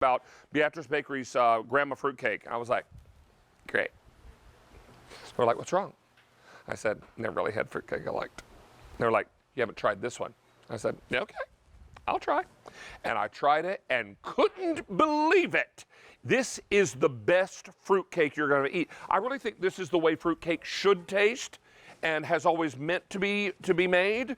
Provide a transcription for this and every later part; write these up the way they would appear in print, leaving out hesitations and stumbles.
about Beatrice Bakery's grandma fruitcake. I was like, great. They're like, what's wrong? I said, never really had fruitcake I liked. They're like, you haven't tried this one. I said, yeah, okay, I'll try. And I tried it and couldn't believe it. This is the best fruitcake you're going to eat. I really think this is the way fruitcake should taste and has always meant to be made.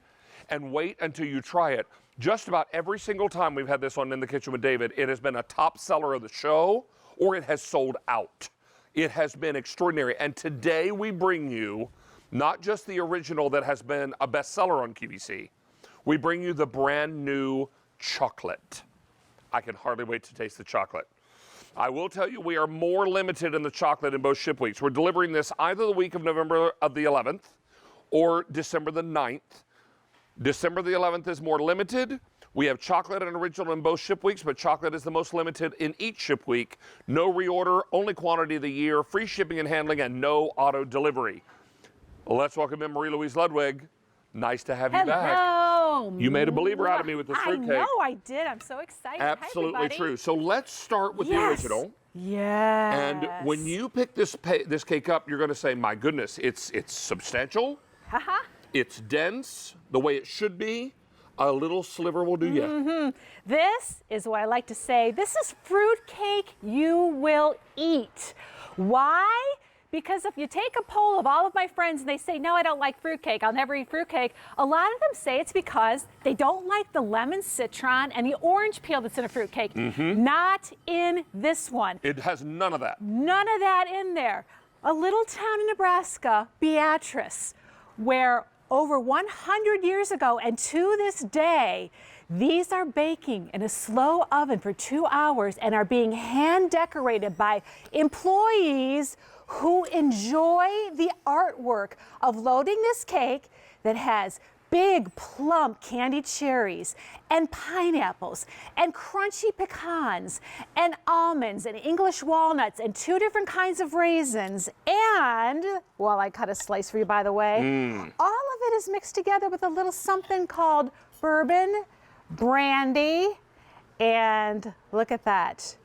And wait until you try it. Just about every single time we've had this on In the Kitchen with David, it has been a top seller of the show or it has sold out. It has been extraordinary. And today we bring you not just the original that has been a bestseller on QVC. We bring you the brand new chocolate. I can hardly wait to taste the chocolate. I will tell you, we are more limited in the chocolate in both ship weeks. We're delivering this either the week of November of the 11th or December the 9th. December the 11th is more limited. We have chocolate and original in both ship weeks, but chocolate is the most limited in each ship week. No reorder, only quantity of the year, free shipping and handling, and no auto delivery. Well, let's welcome in Marie-Louise Ludwig. Nice to have you back. Hello. You made a believer out of me with this fruitcake. I know I did. I'm so excited. Absolutely true. So let's start with the original. Yes. And when you pick this cake up, you're going to say, my goodness, it's substantial. It's dense, the way it should be. A little sliver will do you. This is what I like to say. This is fruitcake you will eat. Why? Because if you take a poll of all of my friends and they say, no, I don't like fruitcake, I'll never eat fruitcake, a lot of them say it's because they don't like the lemon citron and the orange peel that's in a fruitcake. Not in this one. It has none of that. None of that in there. A little town in Nebraska, Beatrice, where over 100 years ago and to this day, these are baking in a slow oven for 2 hours and are being hand decorated by employees who enjoy the artwork of loading this cake that has big plump candied cherries and pineapples and crunchy pecans and almonds and English walnuts and 2 different kinds of raisins and, well, I cut a slice for you, by the way, all of it is mixed together with a little something called bourbon, brandy, and look at that.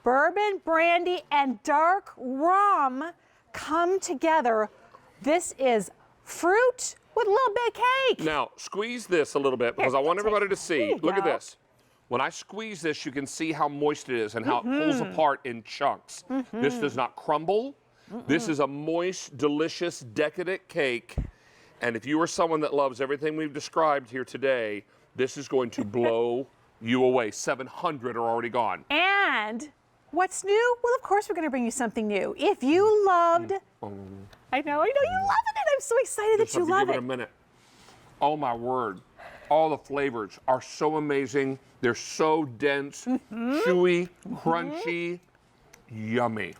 Bourbon, brandy, and dark rum come together. This is fruit with a little bit of cake. Now, squeeze this a little bit because I want everybody to see. Look at this. When I squeeze this, you can see how moist it is and how it pulls apart in chunks. This does not crumble. This is a moist, delicious, decadent cake. And if you are someone that loves everything we've described here today, this is going to blow you away. 700 are already gone. And what's new? Well, of course, we're going to bring you something new. If you loved, I know you loved it. I'm so excited that you love Give it a minute. Oh my word. All the flavors are so amazing. They're so dense, chewy, crunchy, yummy,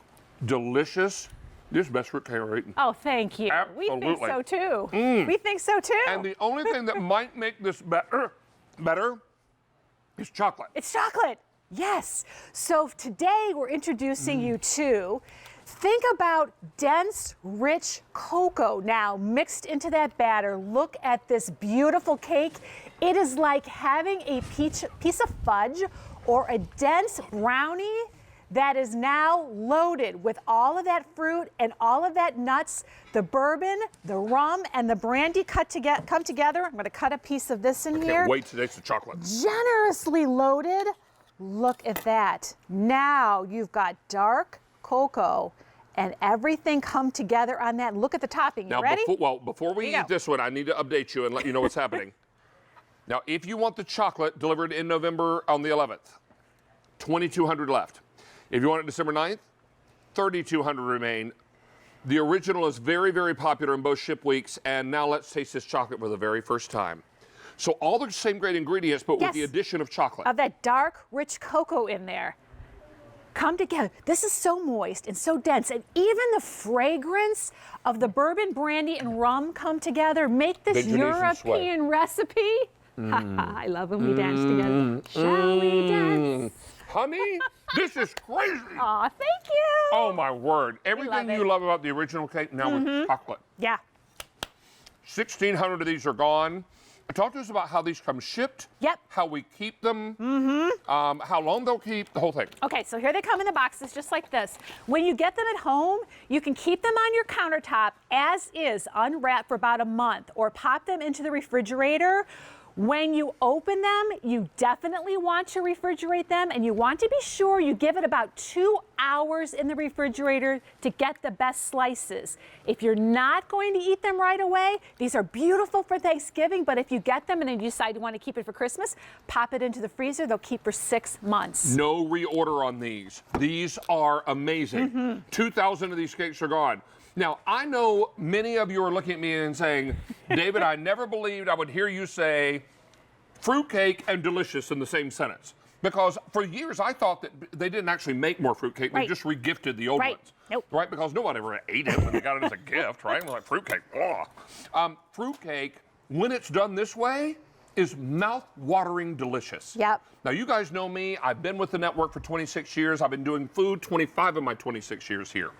delicious. This is the best fruitcake I've ever eaten. Oh, thank you. Absolutely. We think so too. We think so too. And the only thing that might make this better is chocolate. It's chocolate. Yes. So today we're introducing you to, think about dense, rich cocoa now mixed into that batter. Look at this beautiful cake. It is like having a piece of fudge or a dense brownie that is now loaded with all of that fruit and all of that nuts, the bourbon, the rum, and the brandy come together. I'm going to cut a piece of this in here. Can't wait to taste the chocolate. Generously loaded. Look at that. Now you've got dark cocoa and everything come together on that. Look at the topping. You ready? Before we eat this one, I need to update you and let you know what's happening. Now, if you want the chocolate delivered in November on the 11th, 2,200 left. If you want it December 9th, 3,200 remain. The original is very, very popular in both ship weeks, and now let's taste this chocolate for the very first time. So all the same great ingredients, but with the addition of chocolate. Of that dark, rich cocoa in there. Come together. This is so moist and so dense, and even the fragrance of the bourbon, brandy, and rum come together, make this European recipe. I love when we dance together. Shall we dance? Honey, this is crazy. Aw, thank you. Oh, my word. Everything you love about the original cake now with chocolate. Yeah. 1,600 of these are gone. Talk to us about how these come shipped. Yep. How we keep them. How long they'll keep, the whole thing. Okay, so here they come in the boxes just like this. When you get them at home, you can keep them on your countertop as is, unwrapped for about a month, or pop them into the refrigerator. When you open them, you definitely want to refrigerate them, and you want to be sure you give it about 2 hours in the refrigerator to get the best slices. If you're not going to eat them right away, these are beautiful for Thanksgiving, but if you get them and then you decide you want to keep it for Christmas, pop it into the freezer. They'll keep for 6 months. No reorder on these. These are amazing. 2,000 of these cakes are gone. Now, I know many of you are looking at me and saying, David, I never believed I would hear you say fruitcake and delicious in the same sentence. Because for years, I thought that they didn't actually make more fruitcake. They just regifted the old ones. Nope. Right? Because nobody ever ate it when they got it as a gift, right? We're like, fruitcake, ugh. Fruitcake, when it's done this way, is mouth-watering delicious. Yep. Now, you guys know me. I've been with the network for 26 years. I've been doing food 25 of my 26 years here.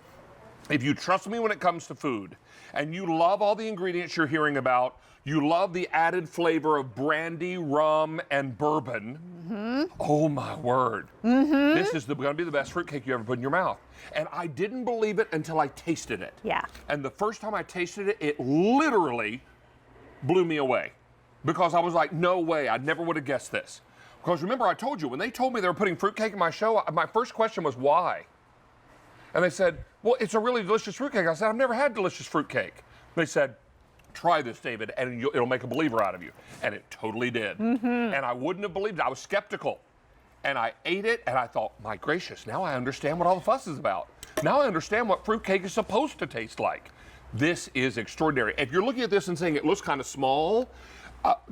If you trust me when it comes to food, and you love all the ingredients you're hearing about, you love the added flavor of brandy, rum, and bourbon, oh my word. This is going to be the best fruitcake you ever put in your mouth. And I didn't believe it until I tasted it. Yeah. And the first time I tasted it, it literally blew me away. Because I was like, no way, I never would have guessed this. Because remember, I told you, when they told me they were putting fruitcake in my show, my first question was, why? And they said, well, it's a really delicious fruitcake. I said, I've never had delicious fruitcake. They said, try this, David, and it'll make a believer out of you. And it totally did. And I wouldn't have believed it. I was skeptical. And I ate it, and I thought, my gracious, now I understand what all the fuss is about. Now I understand what fruitcake is supposed to taste like. This is extraordinary. If you're looking at this and saying it looks kind of small,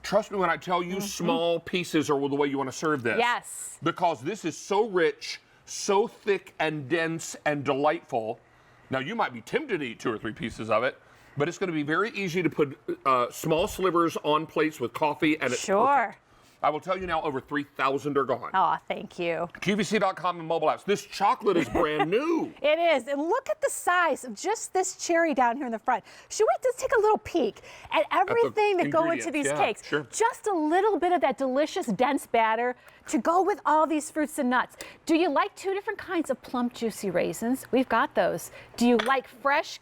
trust me when I tell you, small pieces are the way you want to serve this. Yes. Because this is so rich, so thick and dense and delightful. Now, you might be tempted to eat 2 or 3 pieces of it, but it's going to be very easy to put small slivers on plates with coffee, and it's perfect. I will tell you now, over 3,000 are gone. Oh, thank you. QVC.com and mobile apps. This chocolate is brand new. It is. And look at the size of just this cherry down here in the front. Should we just take a little peek at everything that go into these cakes? Sure. Just a little bit of that delicious, dense batter to go with all these fruits and nuts. Do you like 2 different kinds of plump, juicy raisins? We've got those. Do you like fresh,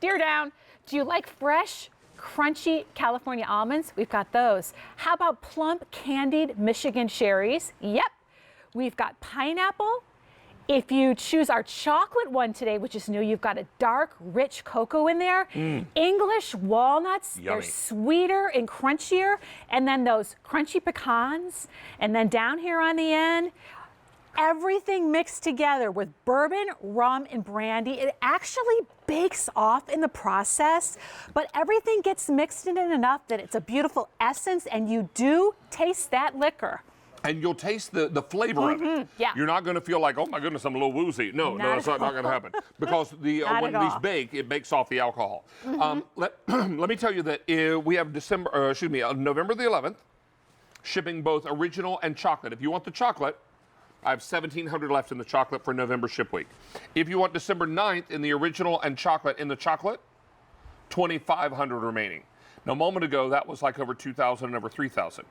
deer down. Do you like fresh, crunchy California almonds? We've got those. How about plump candied Michigan cherries? Yep. We've got pineapple. If you choose our chocolate one today, which is new, you've got a dark, rich cocoa in there. English walnuts, Yummy. they're sweeter and crunchier. And then those crunchy pecans. And then down here on the end, everything mixed together with bourbon, rum, and brandy. It actually bakes off in the process, but everything gets mixed in enough that it's a beautiful essence, and you do taste that liquor. And you'll taste the flavor of it. Yeah. You're not going to feel like, oh my goodness, I'm a little woozy. No, that's not going to happen. Because when these bake, it bakes off the alcohol. Let me tell you that we have November the 11th, shipping both original and chocolate. If you want the chocolate, I have 1,700 left in the chocolate for November ship week. If you want December 9th in the original and chocolate in the chocolate, 2,500 remaining. Now, a moment ago, that was like over 2,000 and over 3,000.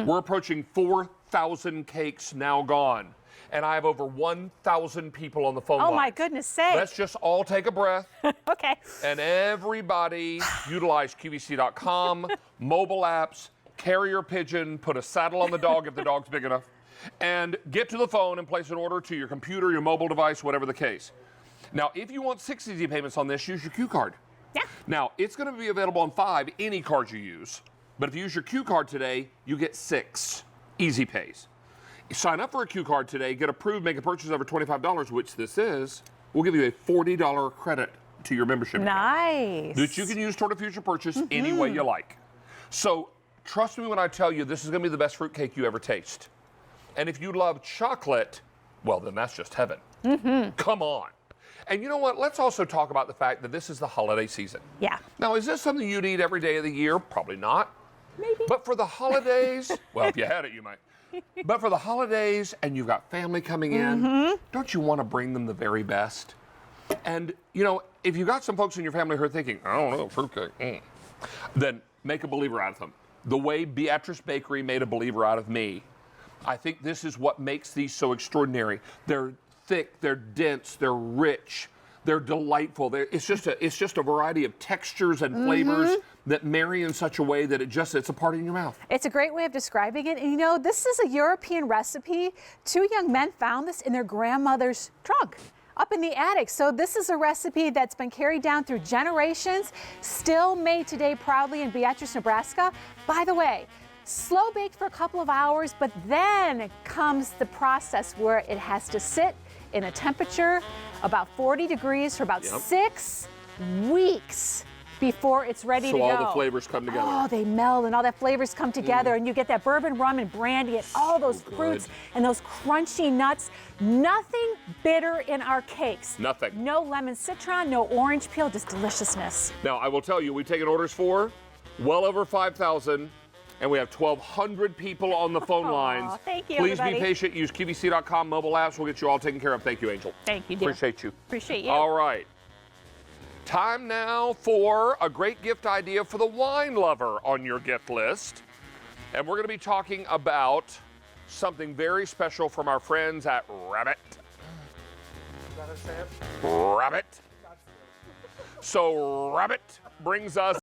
We're approaching 4,000 cakes now gone. And I have over 1,000 people on the phone line. Oh, my goodness sakes. Let's just all take a breath. Okay. And everybody utilize QVC.com, mobile apps, carrier pigeon, put a saddle on the dog if the dog's big enough, and get to the phone and place an order to your computer, your mobile device, whatever the case. Now, if you want 6 easy payments on this, use your Q card. Yeah. Now, it's going to be available on 5, any card you use. But if you use your Q card today, you get 6 easy pays. Sign up for a Q card today, get approved, make a purchase over $25, which this is. We'll give you a $40 credit to your membership account Nice. that you can use toward a future purchase any way you like. So trust me when I tell you this is going to be the best fruitcake you ever taste. And if you love chocolate, well, then that's just heaven. Come on. And you know what? Let's also talk about the fact that this is the holiday season. Yeah. Now, is this something you'd eat every day of the year? Probably not. Maybe. But for the holidays, well, if you had it, you might. But for the holidays and you've got family coming in, don't you want to bring them the very best? And, you know, if you've got some folks in your family who are thinking, I don't know, fruitcake, then make a believer out of them. the way Beatrice Bakery made a believer out of me. I think this is what makes these so extraordinary. They're thick, they're dense, they're rich, they're delightful. It's just a variety of textures and flavors that marry in such a way that it's a party in your mouth. It's a great way of describing it. And you know, this is a European recipe. Two young men found this in their grandmother's trunk up in the attic. So this is a recipe that's been carried down through generations, still made today proudly in Beatrice, Nebraska. By the way, slow baked for a couple of hours, but then comes the process where it has to sit in a temperature about 40 degrees for about 6 weeks before it's ready to go. So all the flavors come together. Oh, they meld and all that flavors come together and you get that bourbon, rum, and brandy and all those fruits and those crunchy nuts. Nothing bitter in our cakes. Nothing. No lemon citron, no orange peel, just deliciousness. Now, I will tell you, we've taken orders for well over 5,000, and we have 1,200 people on the phone lines. Thank you, Please everybody. be patient. Use QVC.com mobile apps. We'll get you all taken care of. Thank you, Angel. Thank you, dear. Appreciate you. Appreciate you. All right. Time now for a great gift idea for the wine lover on your gift list. And we're going to be talking about something very special from our friends at Rabbit. Rabbit. So Rabbit brings us